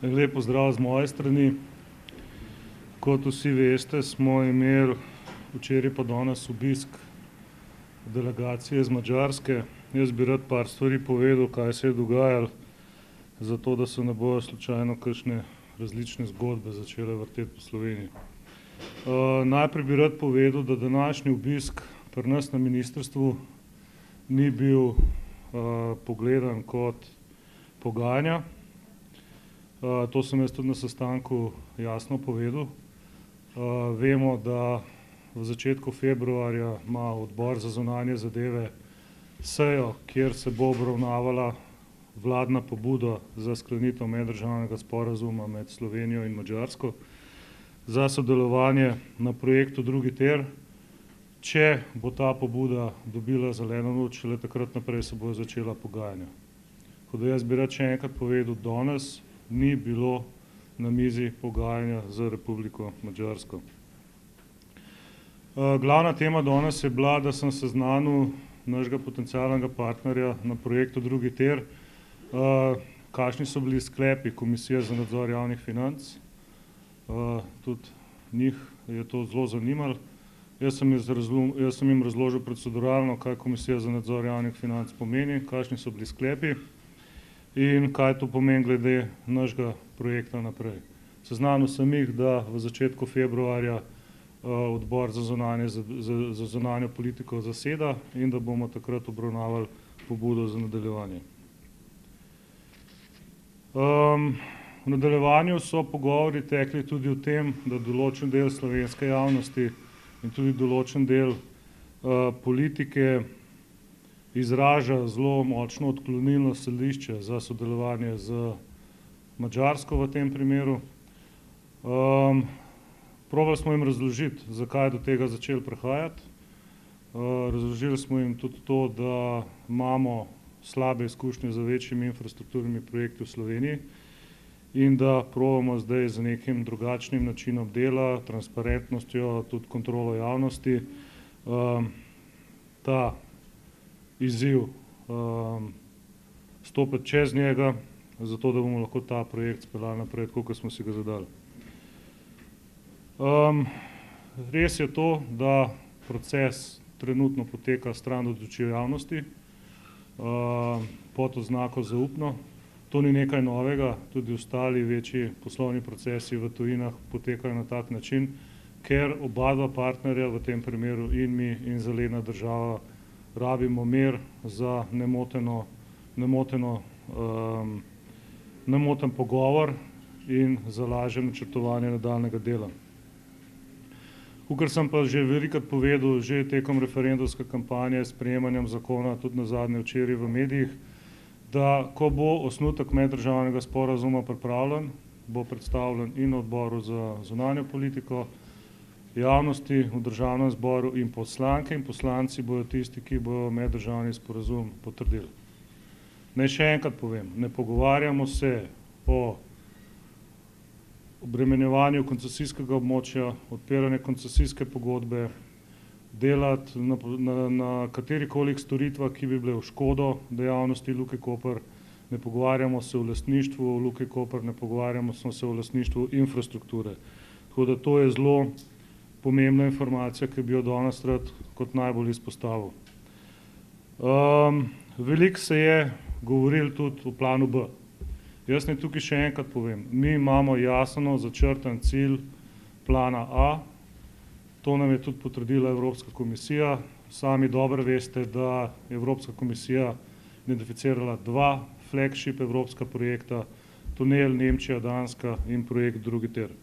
Lep pozdrav z moje strani. Kot vsi veste, smo imeli včeraj pa danes obisk delegacije iz Madžarske. Jaz bi rad par stvari povedal, kaj se je dogajalo, zato da se ne bojo slučajno kakšne različne zgodbe začele vrteti po Sloveniji. Najprej bi rad povedal, da današnji obisk pri nas na ministrstvu ni bil pogledan kot pogajanja. To sem jaz tudi na sestanku jasno povedal. Vemo, da v začetku februarja ima odbor za zunanje zadeve sejo, kjer se bo obravnavala vladna pobuda za sklenitev meddržavnega sporazuma med Slovenijo in Madžarsko za sodelovanje na projektu drugi tir. Če bo ta pobuda dobila zeleno luč, šele takrat naprej se bodo začela pogajanja. Tako da jaz bi rad še enkrat povedal, danes ni bilo na mizi pogajanja z Republiko Madžarsko. Glavna tema danes je bila, da sem seznanil našega potencialnega partnerja na projektu drugi tir, kakšni so bili sklepi Komisije za nadzor javnih financ. Tudi njih je to zelo zanimalo. Jaz sem jim razložil proceduralno, kaj Komisija za nadzor javnih financ pomeni, kakšni so bili sklepi in kaj to pomeni glede našega projekta naprej. Seznanil sem jih, da v začetku februarja odbor za zunanjo politiko zaseda in da bomo takrat obravnavali pobudo za nadaljevanje. V nadaljevanju so pogovori tekli tudi o tem, da določen del slovenske javnosti in tudi določen del politike izraža zelo močno odklonilno stališče za sodelovanje z Madžarsko v tem primeru. Probali smo jim razložiti, zakaj je do tega začelo prihajati. Razložili smo jim tudi to, da imamo slabe izkušnje z večjimi infrastrukturnimi projekti v Sloveniji in da probamo zdaj z nekim drugačnim načinom dela, transparentnostjo, tudi kontrolo javnosti, ta izziv stopiti čez njega, zato da bomo lahko ta projekt speljali naprej, tako kot smo si ga zadali. Res je to, da proces trenutno poteka stran od oči javnosti, pod oznako zaupno. To ni nekaj novega, tudi ostali večji poslovni procesi v tujinah potekajo na tak način, ker oba dva partnerja, v tem primeru in mi in zaledna država, rabimo mir za nemoten pogovor in za lažje načrtovanje nadaljnjega dela. Kakor sem pa že velikokrat povedal, že tekom referendumske kampanje s sprejemanjem zakona, tudi nazadnje včeraj v medijih, da ko bo osnutek meddržavnega sporazuma pripravljen, bo predstavljen in na odboru za zunanjo politiko, javnosti v državnem zboru in poslanke in poslanci bodo tisti, ki bodo meddržavni sporazum potrdili. Naj še enkrat povem, ne pogovarjamo se o obremenjevanju koncesijskega območja, odpiranje koncesijske pogodbe, delati na katerikoli storitvah, ki bi bile v škodo dejavnosti Luke Koper, ne pogovarjamo se o lastništvu Luke Koper, ne pogovarjamo se o lastništvu infrastrukture. Tako da to je zelo pomembna informacija, ki bi jo danes rad kot najbolj izpostavil. Veliko se je govorilo tudi o planu B. Jaz naj tukaj še enkrat povem, mi imamo jasno začrtan cilj plana A, to nam je tudi potrdila Evropska komisija. Sami dobro veste, da je Evropska komisija identificirala dva flagship evropska projekta, tunel Nemčija-Danska in projekt drugi tir.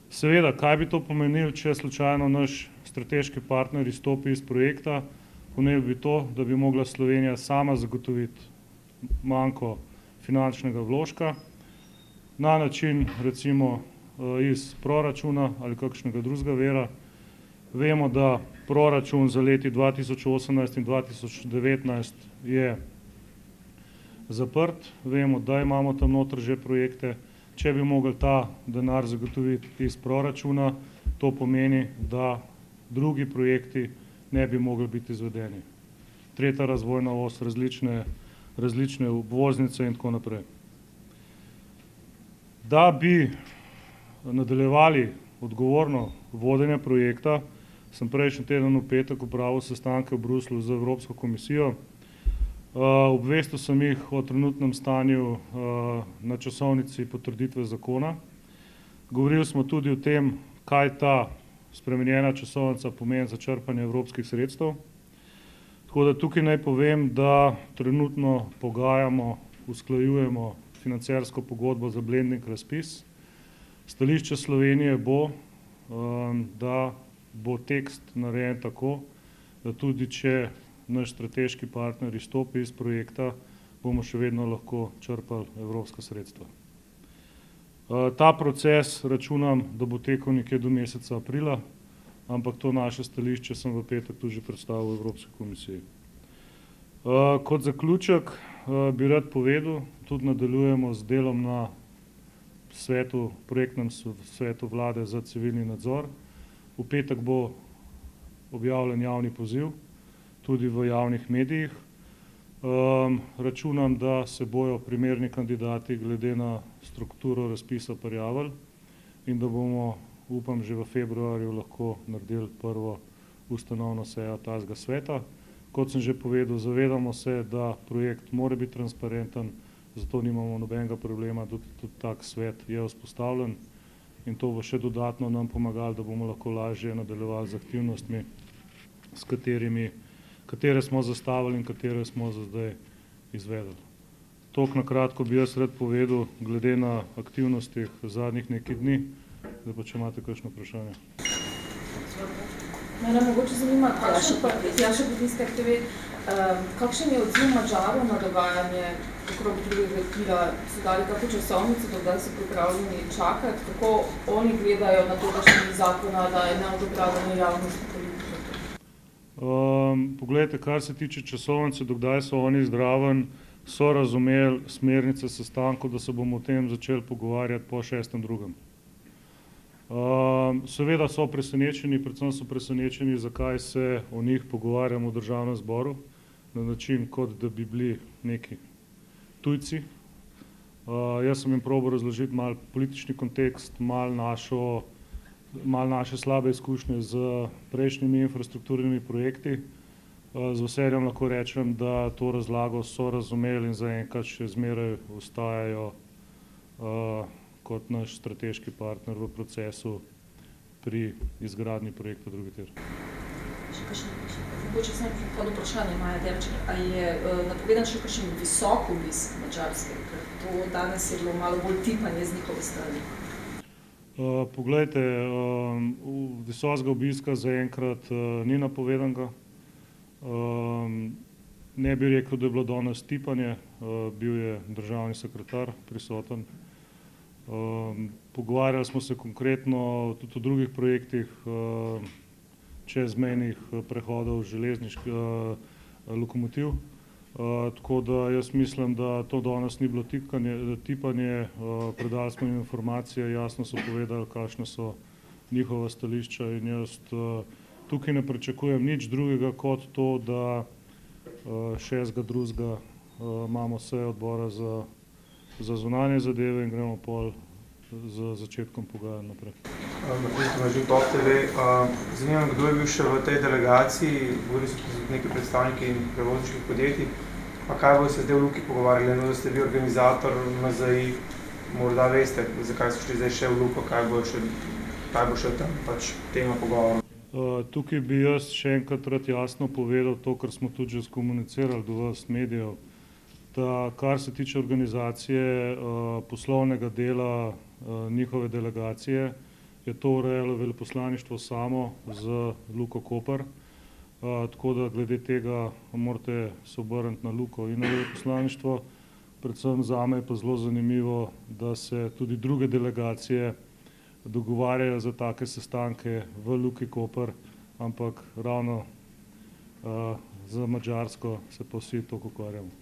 Seveda, kaj bi to pomenilo, če slučajno naš strateški partner izstopi iz projekta? Pomenilo bi to, da bi mogla Slovenija sama zagotoviti manko finančnega vložka na način recimo iz proračuna ali kakšnega drugega vira. Vemo, da proračun za leti 2018 in 2019 je zaprt. Vemo, da imamo tam noter že projekte. Če bi mogli ta denar zagotoviti iz proračuna, to pomeni, da drugi projekti ne bi mogli biti izvedeni. Tretja razvojna os, različne obvoznice in tako naprej. Da bi nadaljevali odgovorno vodenje projekta, sem prejšnji teden v petek opravil sestanke v Bruslju z Evropsko komisijo. Obvestil sem jih o trenutnem stanju na časovnici potrditve zakona. Govorili smo tudi o tem, kaj ta spremenjena časovnica pomeni za črpanje evropskih sredstev. Tako da tukaj naj povem, da trenutno pogajamo, usklajujemo financersko pogodbo za blending razpis. Stališče Slovenije bo, da bo tekst narejen tako, da tudi če naš strateški partner izstopi iz projekta, bomo še vedno lahko črpali evropska sredstva. Ta proces računam, da bo tekel nekje do meseca aprila, ampak to naše stališče sem v petek tudi že predstavil v Evropski komisiji. Kot zaključek bi rad povedal, tudi nadaljujemo z delom na projektnem svetu vlade za civilni nadzor. V petek bo objavljen javni poziv, tudi v javnih medijih. Računam, da se bojo primerni kandidati glede na strukturo razpisa prijavili in da bomo, upam, že v februarju lahko naredili prvo ustanovno sejo tazga sveta. Kot sem že povedal, zavedamo se, da projekt mora biti transparenten, zato nimamo nobenega problema, tudi tak svet je vzpostavljen in to bo še dodatno nam pomagalo, da bomo lahko lažje nadaljevali z aktivnostmi, katere smo zastavili in katere smo za zdaj izvedli. Toliko na kratko bi jaz rad povedal glede na aktivnosti zadnjih nekaj dni, zdaj pa če imate kakšno vprašanje. Mene mogoče zanima, Tjaša Budinska RTV, kakšen je odziv Madžarov na dogajanje okrog drugega tira? So dali kako časovnico, da so pripravljeni čakati? Kako oni gledajo na to, da še ni zakona, da je neodobravljanje javnosti politike? Poglejte, kar se tiče časovnice, dokdaj so oni zraven, so razumeli smernice sestankov, da se bomo o tem začeli pogovarjati po 6.2. Seveda so presenečeni, predvsem so presenečeni, zakaj se o njih pogovarjamo v državnem zboru, na način, kot da bi bili neki tujci. Jaz sem jim probal razložiti malo politični kontekst, malo naše slabe izkušnje z prejšnjimi infrastrukturnimi projekti. Z veseljem lahko rečem, da to razlago so razumeli in zaenkrat še zmeraj ostajajo kot naš strateški partner v procesu pri izgradnji projekta drugi tir. Še kakšno vprašanje? Mogoče samo pod vprašanje, Maja Derček, a je napovedan še kakšen visok obisk Madžarske? Ker to danes je bilo malo bolj tipanje z njihove strani. Poglejte, visokega obiska zaenkrat ni napovedanega. Ne bi rekel, da je bilo danes tipanje, bil je državni sekretar prisoten. Pogovarjali smo se konkretno tudi o drugih projektih čezmejnih prehodov železniških lokomotiv. Tako da jaz mislim, da to danes ni bilo tipanje, predali smo jim informacije, jasno so povedali, kakšne so njihova stališča in jaz tukaj ne pričakujem nič drugega kot to, da 6.2. imamo sejo odbora za zunanje zadeve in gremo pol z začetkom pogajanj naprej. Zanima me, kdo je bil še v tej delegaciji, govorili so tudi neki predstavniki prevozniških podjetij, pa kaj bodo se zdaj v Luki pogovarjali, da ste vi organizator MZI, morda veste, zakaj so šli zdaj še v Luko, kaj bo še tam pač tema pogovora. Tukaj bi jaz še enkrat rad jasno povedal to, kar smo tudi že skomunicirali do vas medijev, da kar se tiče organizacije poslovnega dela njihove delegacije, je to urejalo veleposlaništvo samo z Luko Koper, tako da glede tega morate se obrniti na Luko in na veleposlaništvo. Predvsem zame je pa zelo zanimivo, da se tudi druge delegacije dogovarjajo za take sestanke v Luki Koper, ampak ravno za Madžarsko se pa vsi toliko ukvarjamo.